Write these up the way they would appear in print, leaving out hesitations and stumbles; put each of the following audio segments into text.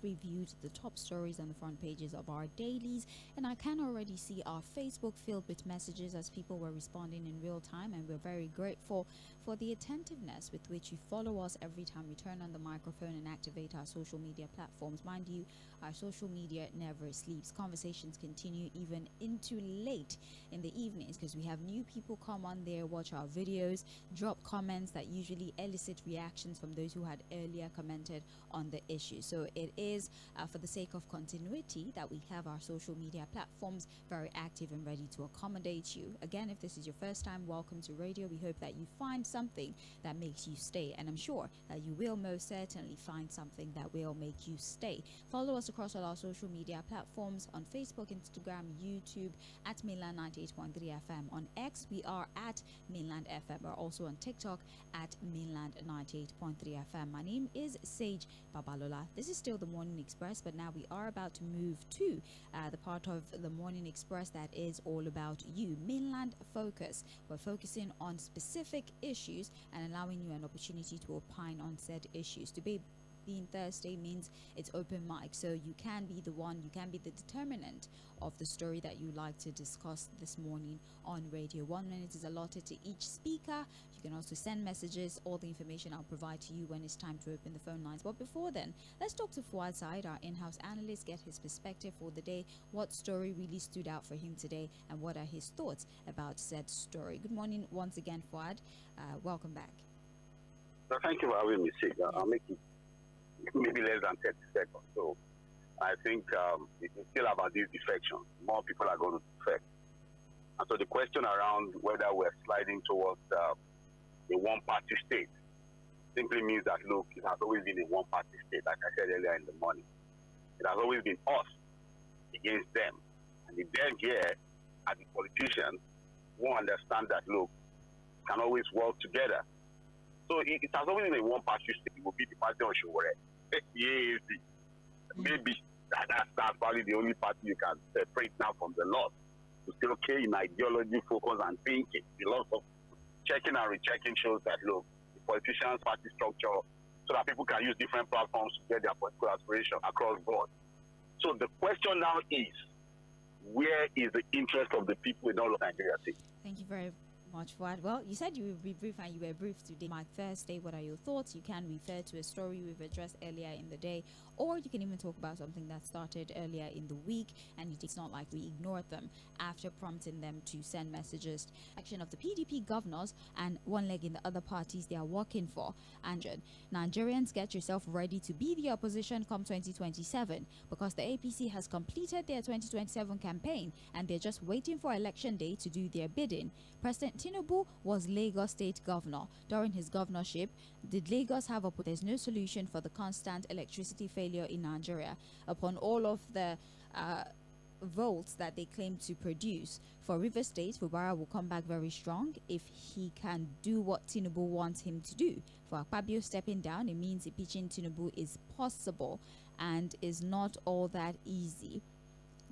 have reviewed the top stories on the front pages of our dailies, and I can already see our Facebook filled with messages as people were responding in real time, and we're very grateful for the attentiveness with which you follow us every time we turn on the microphone and activate our social media platforms. Mind you, our social media never sleeps. Conversations continue even into late in the evenings because we have new people come on there, watch our videos, drop comments that usually elicit reactions from those who had earlier commented on the issue. So it is for the sake of continuity that we have our social media platforms very active and ready to accommodate you. Again, if this is your first time, welcome to radio. We hope that you find something that makes you stay, and I'm sure that you will most certainly find something that will make you stay. Follow us across all our social media platforms on Facebook, Instagram, YouTube at Mainland 98.3 FM. On X, we are at Mainland FM. We're also on TikTok at Mainland 98.3 FM. My name is Sage Babalola. This is still the Morning Express, but now we are about to move to the part of the Morning Express that is all about you. Mainland Focus. We're focusing on specific issues and allowing you an opportunity to opine on said issues. Today being Thursday means it's open mic, so you can be the one, you can be the determinant of the story that you like to discuss this morning on radio. 1 minute is allotted to each speaker. You can also send messages. All the information I'll provide to you when it's time to open the phone lines. But before then, let's talk to Fʀᴜᴜᴜ, our in-house analyst, get his perspective for the day. What story really stood out for him today, and what are his thoughts about said story? Good morning once again, Fʀᴜᴜ. Welcome back. Thank you for having me, Sig. I'll make it maybe less than 30 seconds. So I think it's still about this defection. More people are going to defect. And so the question around whether we're sliding towards a one-party state simply means that, look, it has always been a one-party state, like I said earlier in the morning. It has always been us against them. And the them here, as the politicians, won't understand that, look, we can always work together. So it has always been a one-party state. It will be the party on ᴑᴜᴜ. Maybe that's probably the only party you can separate now from the North. To say, okay, in ideology, focus, and thinking. The lots of checking and rechecking shows that, look, the politicians' party structure, so that people can use different platforms to get their political aspiration across board. So the question now is, where is the interest of the people in all of Nigeria? Thank you very much, Fʀᴜᴜ. Well, you said you would be brief, and you were brief today. My Thursday, what are your thoughts? You can refer to a story we've addressed earlier in the day, or you can even talk about something that started earlier in the week, and it's not like we ignored them after prompting them to send messages. Action of the PDP governors and one leg in the other parties they are working for. And Nigerians, get yourself ready to be the opposition come 2027, because the APC has completed their 2027 campaign and they're just waiting for election day to do their bidding. President Tinubu was Lagos State Governor. During his governorship, did Lagos have there's no solution for the constant electricity failure in Nigeria? Upon all of the volts that they claim to produce for River State, Fubara will come back very strong if he can do what Tinubu wants him to do. For Akpabio stepping down, it means impeaching Tinubu is possible and is not all that easy.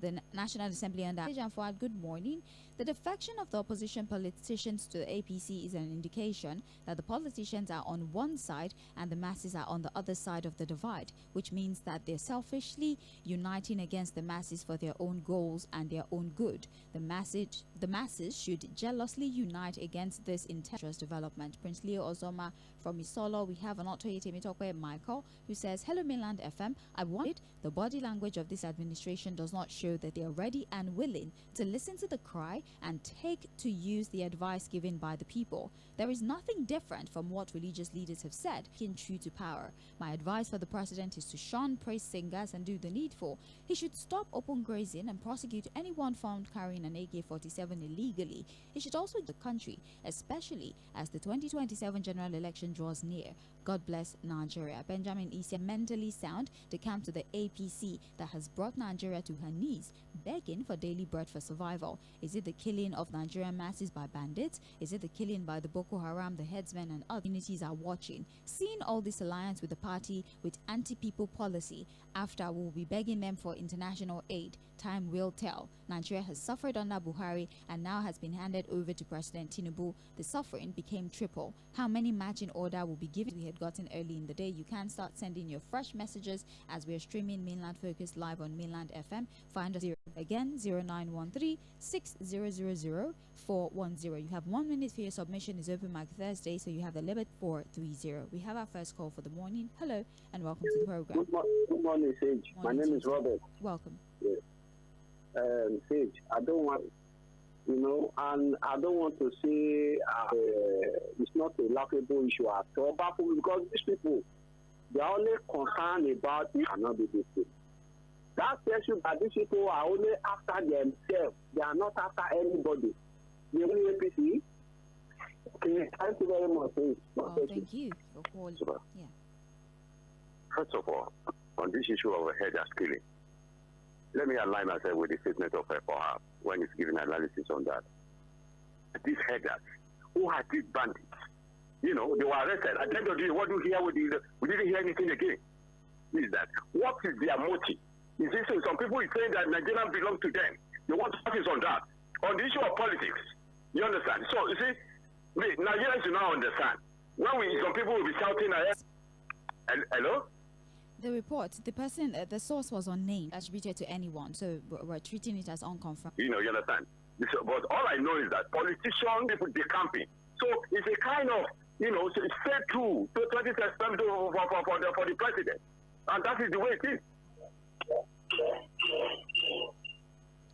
The National Assembly under Fʀᴜᴜ, good morning. The defection of the opposition politicians to the APC is an indication that the politicians are on one side and the masses are on the other side of the divide, which means that they're selfishly uniting against the masses for their own goals and their own good. The masses should jealously unite against this intense development. Prince Leo Ozoma from Isolo. We have an Tᴜɪ̀ᴜnᴜ Michael, who says, hello Mainland FM. I wanted the body language of this administration does not show that they are ready and willing to listen to the cry and take to use the advice given by the people. There is nothing different from what religious leaders have said, in true to power. My advice for the president is to shun praise singers and do the needful. He should stop open grazing and prosecute anyone found carrying an AK-47 illegally. He should also the country, especially as the 2027 general election draws near. God bless Nigeria. Benjamin Issa, mentally sound, to come to the APC that has brought Nigeria to her knees communities begging for daily bread for survival. Is it the killing of Nigerian masses by bandits? Is it the killing by the Boko Haram, the headsmen, and other communities are watching? Seeing all this alliance with the party with anti-people policy, after we will be begging them for international aid. Time will tell. Nigeria has suffered under Buhari and now has been handed over to President Tinubu. The suffering became triple. How many marching order will be given? We had gotten early in the day. You can start sending your fresh messages as we are streaming Mainland Focus live on Mainland FM. Find us again 0913-6000-410. You have 1 minute for your submission. Is open mic Thursday, so you have the limit 430. We have our first call for the morning. Hello and welcome to the program. Good morning, Sage. My name is Robert. Welcome. Yes. Sage, I don't want, and I don't want to say it's not a laughable issue at all, but because these people, they are only concerned about it cannot be this thing. That tells you that these people are only after themselves. They are not after anybody. The only APC. Okay, thank you very much. Thank you for calling. Yeah. First of all, on this issue of a header killing, let me align myself with the statement of FOR when it's giving analysis on that. These headers, who are these bandits? They were arrested. At the end of the day, what do you hear? We didn't hear anything again. Is that what is their motive? Is this some people are saying that Nigeria belongs to them? They want to focus on that. On the issue of politics, you understand? So you see, Nigerians should now understand. Some people will be shouting at us. Hello? The report, the person, the source was unnamed, attributed to anyone, so we're treating it as unconfirmed. You understand? But all I know is that politicians, people, they camping. So it's a kind of, straight through to 20% for the president. And that is the way it is.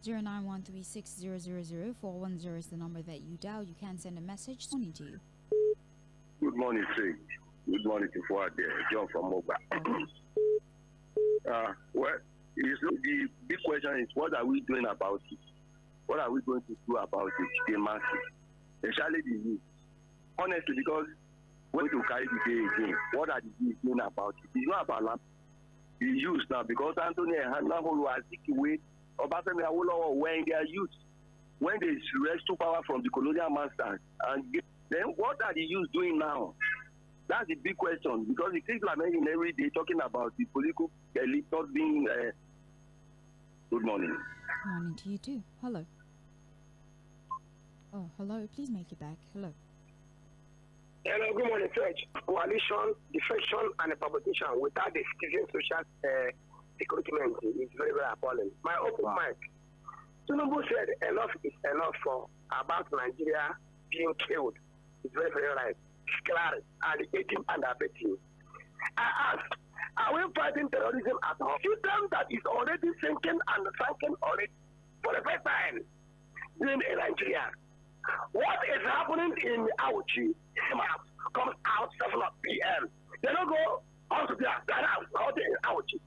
09136000-410 is the number that you dial. You can send a message. Morning to you. Good morning, Sage. Good morning to Fuad there. John from Moba. Well, the big question is, what are we doing about it? What are we going to do about it, the masses, especially the youth? Honestly, because when to carry the day again, what are the youth doing about it? It's not about the youth now, because Anthony and Naholu are taking away Obafemi Awolowo when they are youth, when they wrestle power from the colonial masters, and then what are the youth doing now? That's the big question, because the things are making every day talking about the political elite not being. Good morning. Morning to you too. Hello. Oh, hello. Please make it back. Hello. Hello. Good morning, Church. Coalition, defection, and a publication without the citizen social security is very, very appalling. My open mic. Tinubu said enough is enough for about Nigeria being killed. It's very, very right. Clarity and the 18 and abetting. I ask, are we fighting terrorism at home? System that is already sinking and sunken already for the first time in Nigeria. What is happening in Auchi comes out 7 p.m. They don't go out to their house out in Auchi.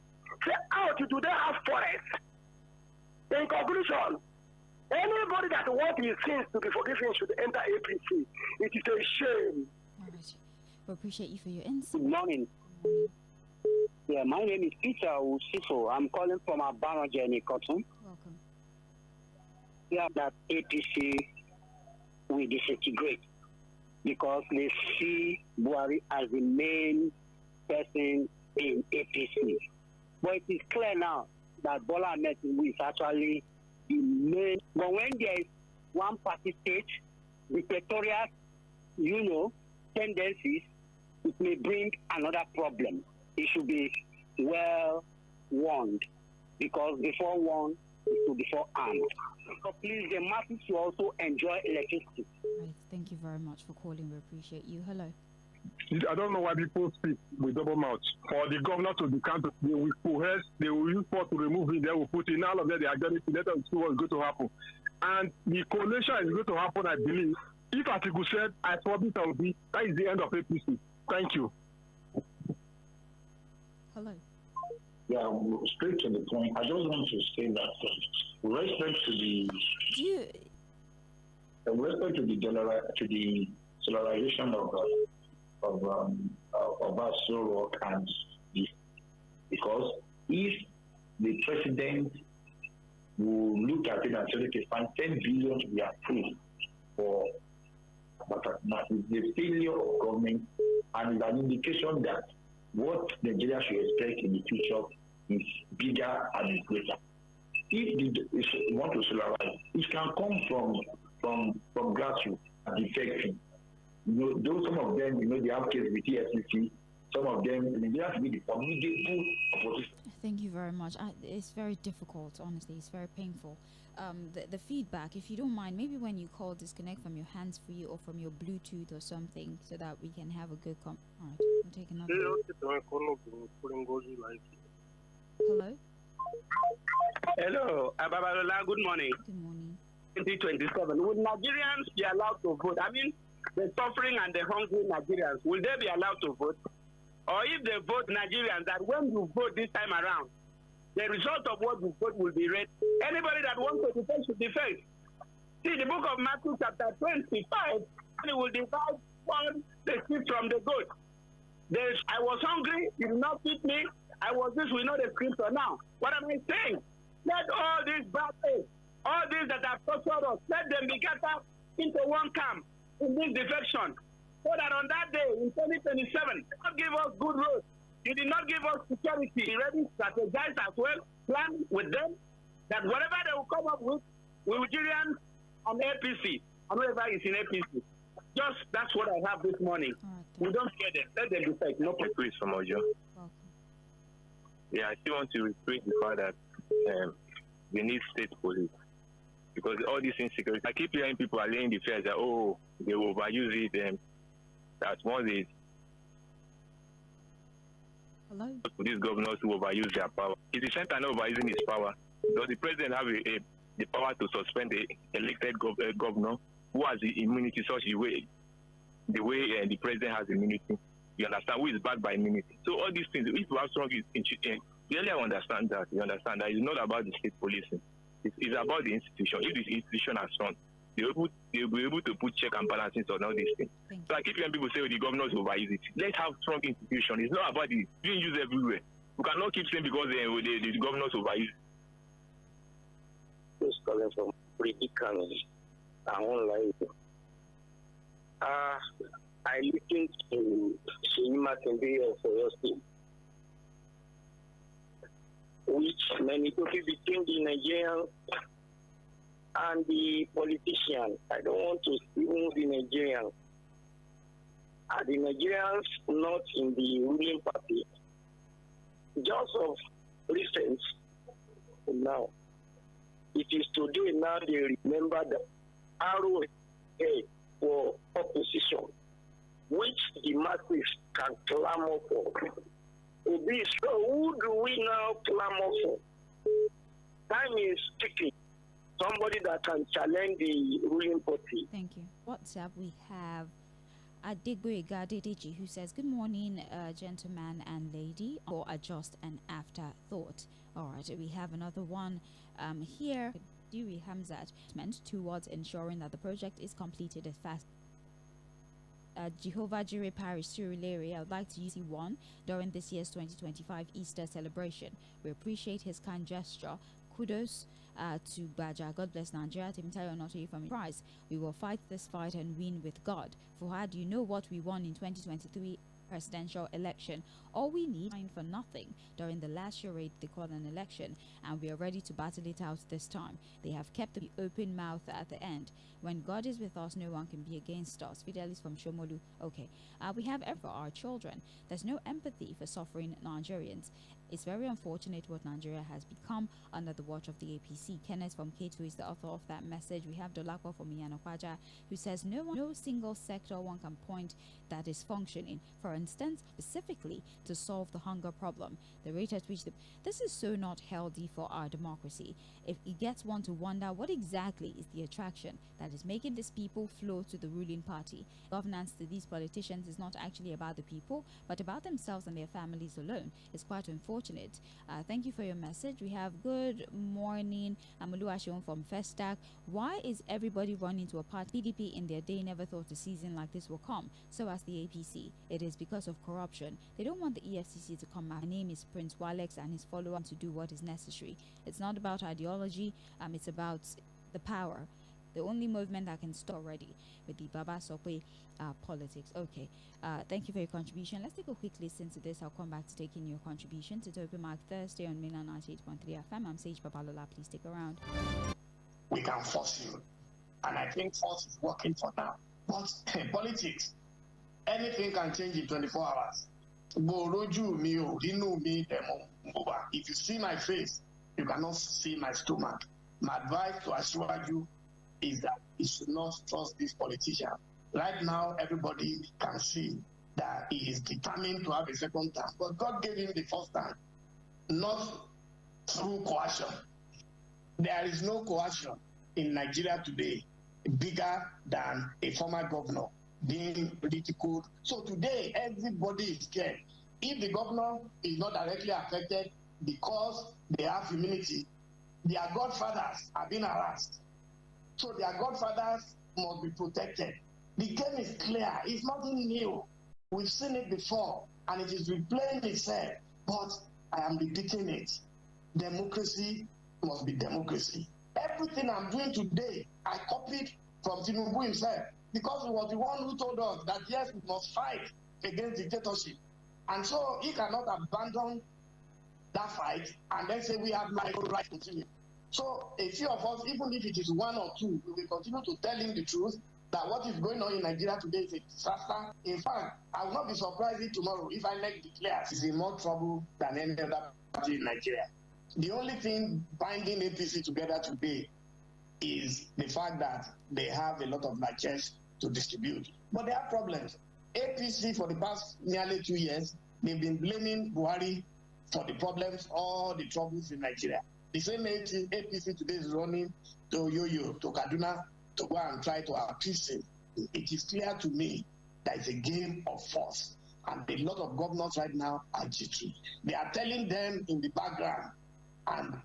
Say Auchi, do they have forests? In conclusion, anybody that wants his sins to be forgiven should enter APC. It is a shame. All right. We appreciate you for your insight. Good morning. Yeah, my name is Peter Usifo. I'm calling from Abanoje in Cotton. Welcome. Yeah, that APC will disintegrate because they see Buhari as the main person in APC. But it is clear now that Bola Ahmed Tinubu is actually the main. But when there is one party state, dictatorial, tendencies, it may bring another problem. It should be well warned, because before warned, it should be before armed. So please, the masses should also enjoy electricity. Right. Thank you very much for calling. We appreciate you. Hello. I don't know why people speak with double mouth. For the governor to the counter, they will coerce, they will use force to remove it, they will put in all of that, they are going to let us see what's going to happen. And the coalition is going to happen, I believe. If Atiku said, I probably will be, that is the end of APC. Thank you. Hello. Yeah, straight to the point. I just want to say that with respect to the solarization of our soul and because if the president will look at it and say, okay, fine, 10 billion we approved for, but now it's the failure of government and it's an indication that what Nigeria should expect in the future is bigger and greater. If you want to solarize, it can come from grassroots and defecting. Those some of them, they have cases with EFCC. Some of them, they have to be the formidable opposition. Thank you very much. It's very difficult, honestly. It's very painful. The feedback, if you don't mind, maybe when you call, disconnect from your hands-free or from your Bluetooth or something so that we can have a good All right, we'll take another. Hello? Hello, Ababalola, good morning. Good morning. 2027. Will Nigerians be allowed to vote? I mean, the suffering and the hungry Nigerians, will they be allowed to vote? Or if they vote Nigerians, that when you vote this time around, the result of what you vote will be read. Anybody that wants to defend should defend. See, the book of Matthew chapter 25, it will divide the sheep from the goat. I was hungry, you did not feed me. I was this, we know the scripture now. What am I saying? Let all these bad things, all these that have tortured us, let them be gathered into one camp in this defection. So that on that day, in 2027, God give us good roads. You did not give us security. You already strategize as well, plan with them, that whatever they will come up with Nigerians and APC, and whoever is in APC. Just, that's what I have this morning. Right, we don't fear them. Let them defect. No problem. Yeah, I still want to repeat the fact that we need state police. Because all these insecurity, I keep hearing people are laying the fears that, they will overuse it. That once they Hello? These governors who overuse their power. It's the center not overusing his power. Does the president have the power to suspend the elected governor who has the immunity such the way the president has immunity? You understand? Who is backed by immunity? So all these things, if you have strong really I understand that. You understand that it's not about the state policing. It's about the institution. If this institution has strong, they'll be able to put check and balances on all these things. So I keep hearing people say, the governors overuse it. Let's have strong institution. It's not about the being used everywhere. We cannot keep saying because the governors overuse it. Just calling from predicament. I won't lie. I listened to Cʀᴇᴜᴛᴇ of Oyo State, which many people between the Nigerians and the politicians. I don't want to even the Nigerians. Are the Nigerians not in the ruling party? Just of recent now. It is today now they remember the arrowhead for opposition, which the masses can clamor for. So who do we now clamor for? Time is ticking. Somebody that can challenge the ruling party. Thank you. WhatsApp, we have Adigboyega who says, good morning, gentleman and lady, or just an afterthought. All right, we have another one here. Diri Hamzat meant towards ensuring that the project is completed as fast. Jᴏ괜ᴜᴜ Parish, Surulere, I would like to use one during this year's 2025 Easter celebration. We appreciate his kind gesture. Kudos to Baja. God bless Nigeria. Timtayo not from prize. We will fight this fight and win with God. Fuhad, you know what we won in 2023 presidential election. All we need for nothing. During the last charade, they called an election, and we are ready to battle it out this time. They have kept the open mouth at the end. When God is with us, no one can be against us. Fidelis from Shomolu. Okay, we have ever our children. There's no empathy for suffering Nigerians. It's very unfortunate what Nigeria has become under the watch of the APC. Kenneth from K2 is the author of that message. We have Dolakwa from Iyanokwaja, who says no single sector one can point that is functioning. For instance, specifically to solve the hunger problem. The rate at which this is so not healthy for our democracy. If it gets one to wonder what exactly is the attraction that is making these people flow to the ruling party. Governance to these politicians is not actually about the people, but about themselves and their families alone. It's quite unfortunate unfortunate. Thank you for your message. We have good morning, Amuluashon from Festac. Why is everybody running to a party? PDP in their day never thought a season like this will come. So as the APC, it is because of corruption. They don't want the EFCC to come out. My name is Prince Walex and his follower to do what is necessary. It's not about ideology. It's about the power. The only movement that can stop already with the Baba Sokwe politics. Okay. Thank you for your contribution. Let's take a quick listen to this. I'll come back to taking your contribution to Open Mic Thursday on Mina 98.3 FM. I'm Sage Babalola. Please stick around. We can force you. And I think force is working for now. But in politics, anything can change in 24 hours. If you see my face, you cannot see my stomach. My advice to assure you is that you should not trust this politician. Right now, everybody can see that he is determined to have a second term. But God gave him the first time, not through coercion. There is no coercion in Nigeria today bigger than a former governor being ridiculed. So today, everybody is scared. If the governor is not directly affected because they have immunity, their godfathers are being harassed. So their godfathers must be protected. The game is clear. It's nothing new. We've seen it before, and it is replaying itself. But I am repeating it. Democracy must be democracy. Everything I'm doing today, I copied from Tinubu himself, because he was the one who told us that yes, we must fight against dictatorship. And so he cannot abandon that fight and then say we have no right to continue. So a few of us, even if it is one or two, we will continue to tell him the truth that what is going on in Nigeria today is a disaster. In fact, I will not be surprised if tomorrow, if INEC declares, is in more trouble than any other party in Nigeria. The only thing binding APC together today is the fact that they have a lot of matches to distribute. But they have problems. APC for the past nearly 2 years, they've been blaming Buhari for the problems, all the troubles in Nigeria. The same APC today is running to Yo-Yo, to Kaduna, to go and try to appease him. It is clear to me that it's a game of force. And a lot of governors right now are jittery. They are telling them in the background, and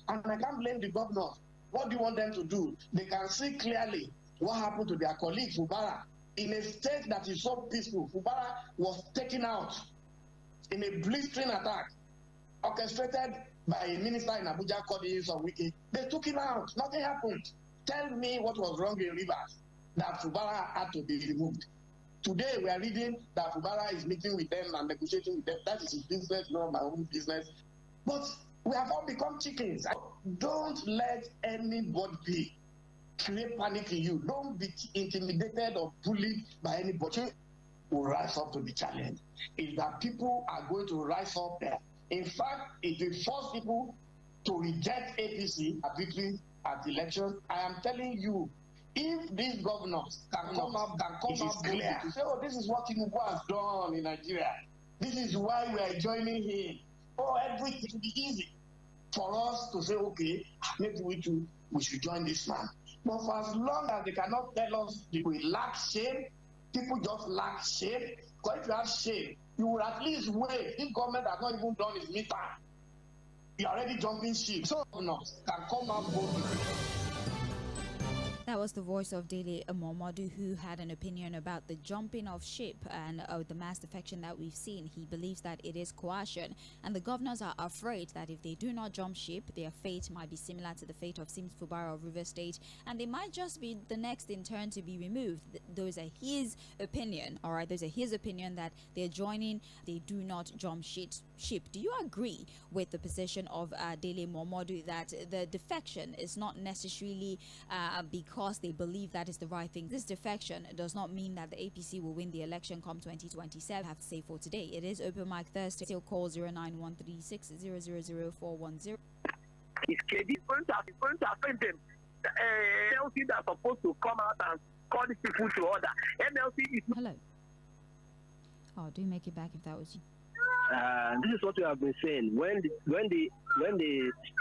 I can't blame the governors. What do you want them to do? They can see clearly what happened to their colleague, Fubara. In a state that is so peaceful, Fubara was taken out in a blistering attack, orchestrated by a minister in Abuja called Cʀᴇᴜᴛ. They took him out. Nothing happened. Tell me what was wrong in Rivers that Fubara had to be removed. Today we are reading that Fubara is meeting with them and negotiating with them. That is his business, not my own business. But we have all become chickens. Don't let anybody create panic in you. Don't be intimidated or bullied by anybody who rise up to the challenge. Is that people are going to rise up there. In fact, it will force people to reject APC at victory at the election. I am telling you, if these governors can come up clear to say, oh, this is what Tinubu has done in Nigeria. This is why we are joining him. Oh, everything will be easy for us to say, okay, maybe we should join this man. But for as long as they cannot tell us we lack shame, people just lack shame. Because if you have shame, you will at least wait. If government has not even done its meter, you're already jumping ship. So governors can come out boldly. That was the voice of Dele Momodu, who had an opinion about the jumping of ship and the mass defection that we've seen. He believes that it is coercion, and the governors are afraid that if they do not jump ship, their fate might be similar to the fate of Sims Fubara of River State, and they might just be the next in turn to be removed. Those are his opinion, all right? Those are his opinion that they're joining, they do not jump ship. Do you agree with the position of Dele Momodu that the defection is not necessarily because they believe that is the right thing? This defection does not mean that the APC will win the election come 2027. I have to say for today, it is Open Mic Thursday. Still call 09136000410. It's going to offend them. NLC that's supposed to come out and call these people to order. NLC is. Hello. Oh, do make it back if that was you. This is what we have been saying. When the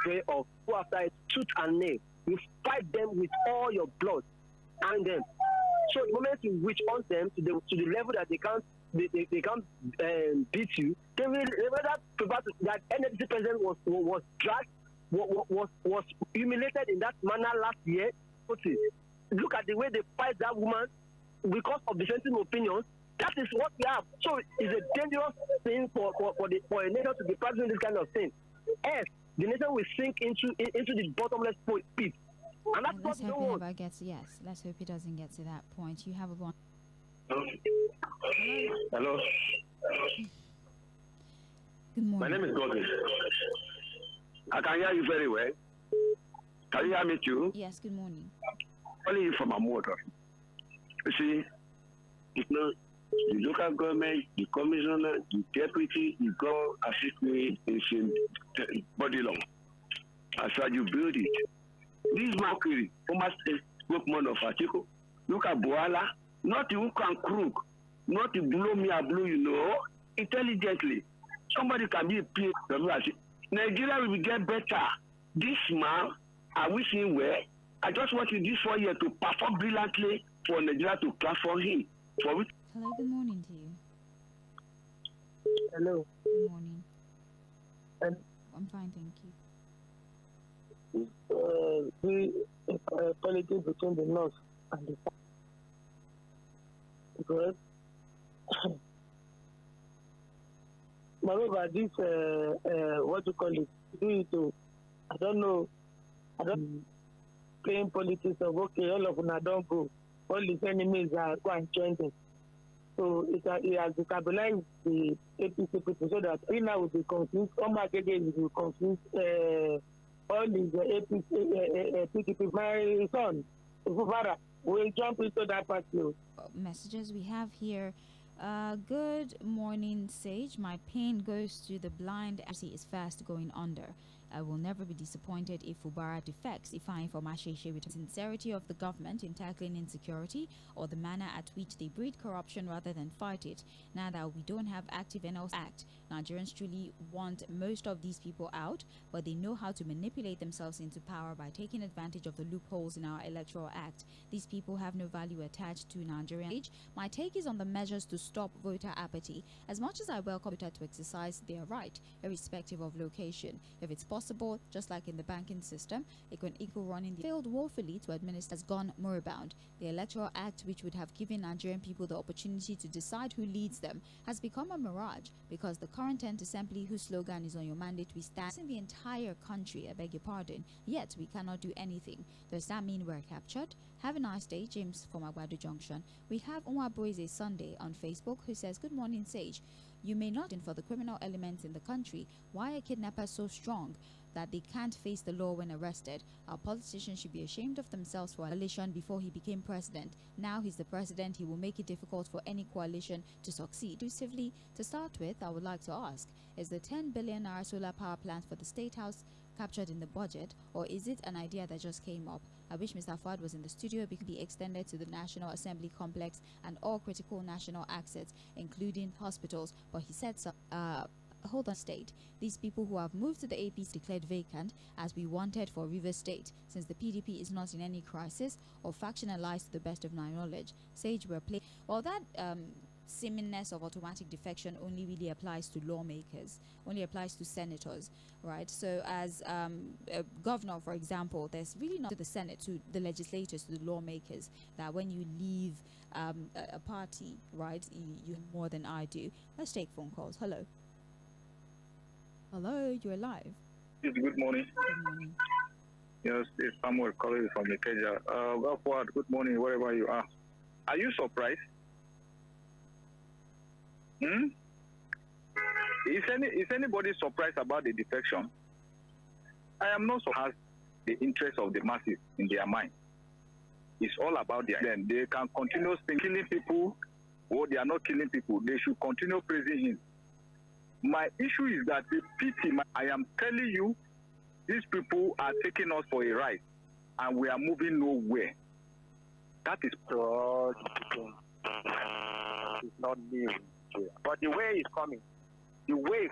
spray of go after it tooth and nail, you fight them with all your blood and them. So the moment you reach on them to the level that they can't they can't beat you. They rather prefer that NFC president was dragged, was humiliated in that manner last year. Look at the way they fight that woman because of dissenting opinions. That is what we have. So it's a dangerous thing for a nation to be practicing this kind of thing. Else, the nation will sink into the bottomless pit. And that's let's what we hope don't he want. never gets. Yes, let's hope he doesn't get to that point. You have a one. Hello. Good morning. My name is Godwin. I can hear you very well. Can you hear me too? Yes, good morning. Calling you from Amoto. You see, the local government, the commissioner, the deputy, the governor, assistant in body law. As far as you build it, this mockery, former spokesman of Atiku, look at Boala, not who can crook, not to blow me or blow, intelligently. Somebody can be a PA. Nigeria will get better. This man, I wish him well. I just want you this 4 years to perform brilliantly for Nigeria to clap for him. For it. Hello, good morning to you. Hello. Good morning. I'm fine, thank you. The politics between the North and the South. Because, moreover, this, what you call it, I don't know, playing politics of, okay, all of them don't go. All his enemies are quite joined. So it has destabilized the APC people so that we now will be confused. Again, will confuse all these APC. My son, Fufara, will jump into that party. Messages we have here. Good morning, Sage. My pain goes to the blind as he is fast going under. I will never be disappointed if Fubara defects, if I inform Asheshe with the sincerity of the government in tackling insecurity or the manner at which they breed corruption rather than fight it. Now that we don't have active NLC Act, Nigerians truly want most of these people out, but they know how to manipulate themselves into power by taking advantage of the loopholes in our Electoral Act. These people have no value attached to Nigerian age. My take is on the measures to stop voter apathy. As much as I welcome voters to exercise their right, irrespective of location, if it's possible, just like in the banking system, an equal running failed woefully to administer has gone moribund. The Electoral Act, which would have given Nigerian people the opportunity to decide who leads them, has become a mirage because the current 10th Assembly, whose slogan is on your mandate we stand, in the entire country, I beg your pardon, yet we cannot do anything. Does that mean we're captured? Have a nice day, James from Agbado Junction. We have Boise Sunday on Facebook who says, good morning, Sage. You may not for the criminal elements in the country. Why are kidnappers so strong that they can't face the law when arrested? Our politicians should be ashamed of themselves for coalition before he became president. Now he's the president, he will make it difficult for any coalition to succeed. Exclusively, to start with, I would like to ask, is the 10 billion solar power plant for the State House captured in the budget, or is it an idea that just came up? I wish Mr. Fuad was in the studio. It could be extended to the National Assembly complex and all critical national assets, including hospitals, but he said so. Hold on, state. These people who have moved to the APC declared vacant as we wanted for Rivers State, since the PDP is not in any crisis or factionalized to the best of my knowledge. Sage, we're playing. Well, that seemingness of automatic defection only really applies to lawmakers, only applies to senators, right? So as a governor, for example, there's really not to the Senate, to the legislators, to the lawmakers, that when you leave a party, right, you have more than I do. Let's take phone calls. Hello. Hello, you're live. Good morning. Good morning. Yes, it's Samuel calling from Ikeja. Well, Fuad, good morning, wherever you are. Are you surprised? Is anybody surprised about the defection? I am not surprised. The interest of the masses in their mind. It's all about them. They can continue killing people, or they are not killing people. They should continue praising him. My issue is that the pity, I am telling you, these people are taking us for a ride, and we are moving nowhere. That is it's not new. But the way is coming, the wave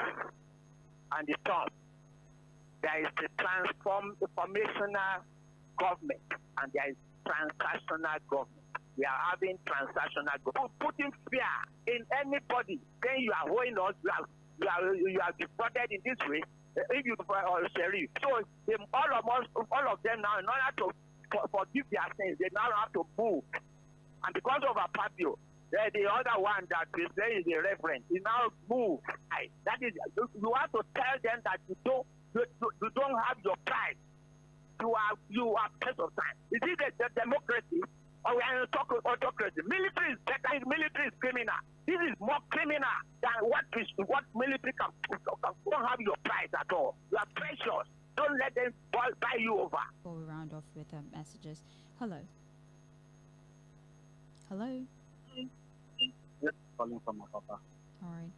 and the storm, there is the transformational government and there is transnational government. we are having transactional gold. Putting fear in anybody, saying you are owing us, you are defrauded in this way. If you sheriff, so all of them now, in order to forgive their sins, they now have to move, and because of Apatio, the other one that is there is a reverend, he now move. That is, you have to tell them that you don't have your pride. You are person of time. Is it the democracy? Or we are in autocracy? Military is better. Military is criminal. This is more criminal than what military can. Don't have your price at all. You are precious. Don't let them buy you over. Before we round off with messages. Hello. Hello. Yes, calling from my papa. All right.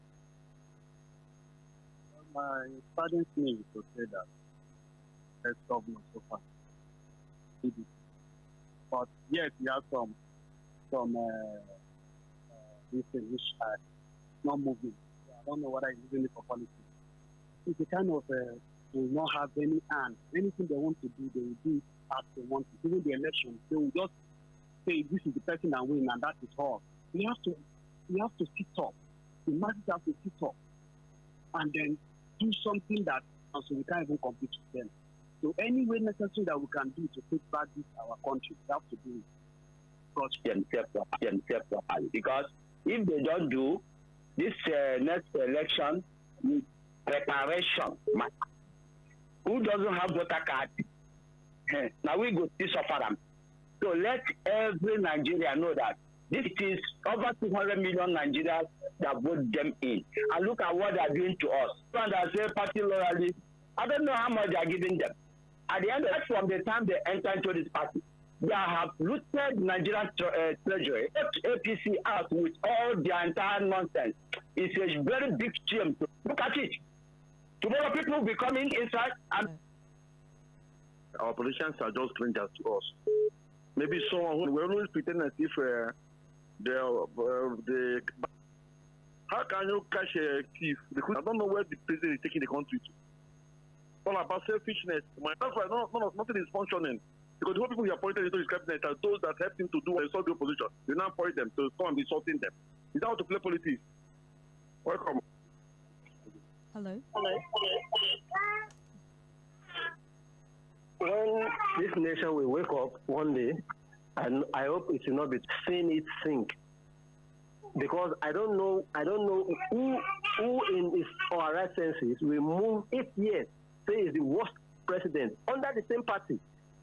My starting me to say that there's government so far. But yes, we have some this thing which are not moving. I don't know whether it's using it for policy. It's a kind of will not have any hand. Anything they want to do, they will do it as they want to. During the election, they will just say this is the person that win and that is all. We have to sit up. The masses have to sit up and then do something that so we can't even compete with them. So any way necessary that we can do to take back this our country, we have to do it. Because if they don't do this next election with preparation, who doesn't have voter card? Now we go to suffer them. So let every Nigerian know that this is over 200 million Nigerians that vote them in. And look at what they are doing to us. And I say party loyalty, I don't know how much they are giving them. At the end of it, from the time they enter into this party, they have looted Nigerian treasury, APC out with all their entire nonsense. It's a very big shame. Look at it. Tomorrow people will be coming inside and our politicians are just strangers to us. Maybe someone who will always pretend as if how can you catch a thief? Because I don't know where the president is taking the country to. All about selfishness. That's why nothing is functioning. Because the whole people he appointed into his cabinet are those that helped him to do solve the opposition. You now appoint them to come and be insulting them. Is that how to play politics? Welcome. Hello. When this nation will wake up one day, and I hope it will not be seeing it sink, because I don't know who in his or right senses will move 8 years, say is the worst president under the same party.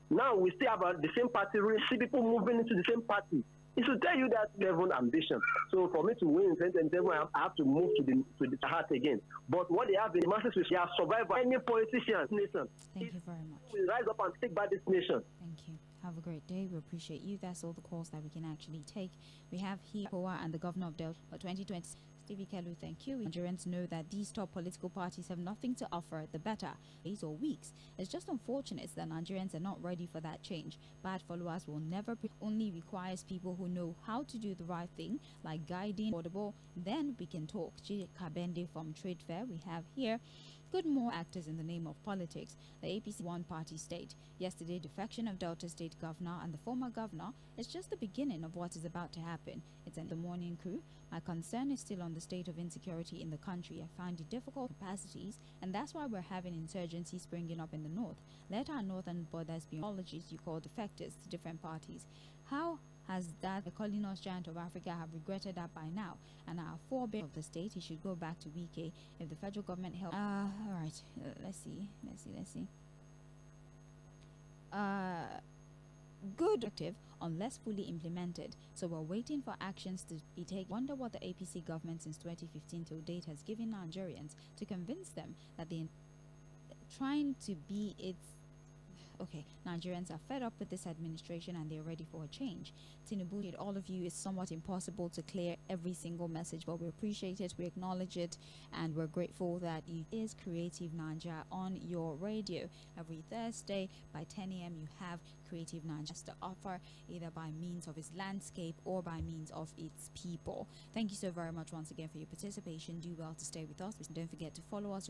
Now we still have the same party. We see people moving into the same party. It should tell you that level ambition. So for me to win in 2027, I have to move to the heart again. But what they have in the masses, they have survived any politician nation. Thank you very much. We rise up and take back this nation. Thank you. Have a great day. We appreciate you. That's all the calls that we can actually take. We have here Poa and the governor of Delta for 2020. Stevie Kelu, thank you. Nigerians know that these top political parties have nothing to offer the better days or weeks. It's just unfortunate that Nigerians are not ready for that change. Bad followers will never only requires people who know how to do the right thing, like guiding affordable. Then we can talk. G. Kabende from Trade Fair. We have here good more actors in the name of politics. The APC one-party state. Yesterday, defection of Delta State Governor and the former governor is just the beginning of what is about to happen. It's in the morning crew. My concern is still on the state of insecurity in the country. I find it difficult capacities, and that's why we're having insurgency springing up in the north. Let our northern borders be apologies you call defectors to different parties. How has that the colonial giant of Africa have regretted that by now? And our forebear of the state, he should go back to WK if the federal government help. All right, let's see. Good active unless fully implemented. So we're waiting for actions to be taken. Wonder what the APC government since 2015 till date has given Nigerians to convince them that they're trying to be its. Okay, Nigerians are fed up with this administration and they're ready for a change. Tinubu, all of you, is somewhat impossible to clear every single message, but we appreciate it, we acknowledge it, and we're grateful that it is Creative Nigeria on your radio. Every Thursday by 10 a.m. you have Creative Nigeria to offer, either by means of its landscape or by means of its people. Thank you so very much once again for your participation. Do well to stay with us. Don't forget to follow us.